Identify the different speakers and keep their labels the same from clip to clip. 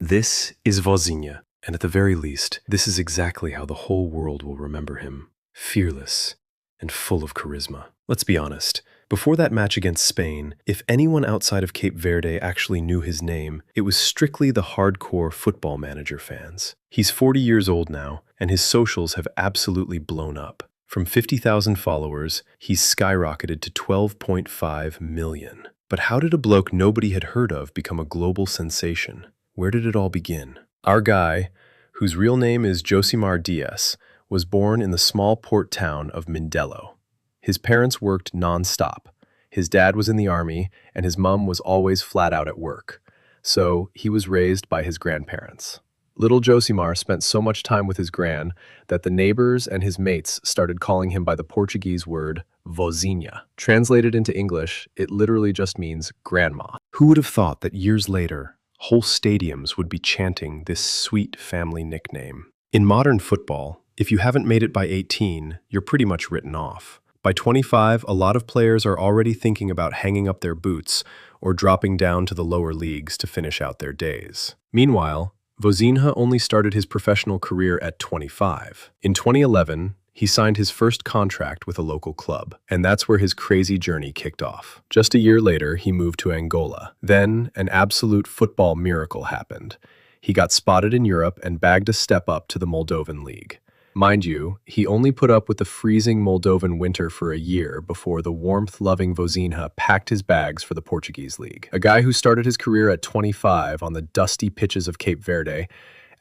Speaker 1: This is Vozinha, and at the very least, this is exactly how the whole world will remember him. Fearless and full of charisma. Let's be honest. Before that match against Spain, if anyone outside of Cape Verde actually knew his name, it was strictly the hardcore football manager fans. He's 40 years old now, and his socials have absolutely blown up. From 50,000 followers, he's skyrocketed to 12.5 million. But how did a bloke nobody had heard of become a global sensation? Where did it all begin? Our guy, whose real name is Josimar Dias, was born in the small port town of Mindelo. His parents worked non-stop. His dad was in the army, and his mom was always flat out at work. So he was raised by his grandparents. Little Josimar spent so much time with his gran that the neighbors and his mates started calling him by the Portuguese word Vozinha. Translated into English, it literally just means grandma. Who would have thought that years later, whole stadiums would be chanting this sweet family nickname? In modern football, if you haven't made it by 18, you're pretty much written off. By 25, a lot of players are already thinking about hanging up their boots or dropping down to the lower leagues to finish out their days. Meanwhile, Vozinha only started his professional career at 25. In 2011, he signed his first contract with a local club, and that's where his crazy journey kicked off. Just a year later, he moved to Angola. Then, an absolute football miracle happened. He got spotted in Europe and bagged a step up to the Moldovan League. Mind you, he only put up with the freezing Moldovan winter for a year before the warmth-loving Vozinha packed his bags for the Portuguese league. A guy who started his career at 25 on the dusty pitches of Cape Verde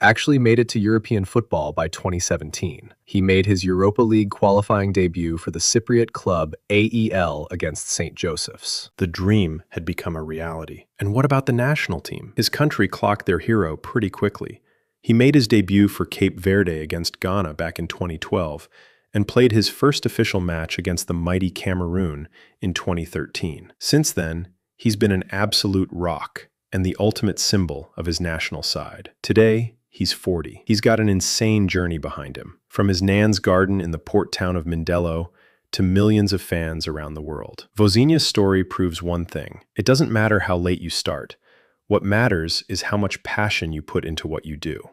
Speaker 1: actually made it to European football by 2017. He made his Europa League qualifying debut for the Cypriot club AEL against St. Joseph's. The dream had become a reality. And what about the national team? His country clocked their hero pretty quickly. He made his debut for Cape Verde against Ghana back in 2012 and played his first official match against the mighty Cameroon in 2013. Since then, he's been an absolute rock and the ultimate symbol of his national side. Today, he's 40. He's got an insane journey behind him, from his nan's garden in the port town of Mindelo to millions of fans around the world. Vozinha's story proves one thing. It doesn't matter how late you start. What matters is how much passion you put into what you do.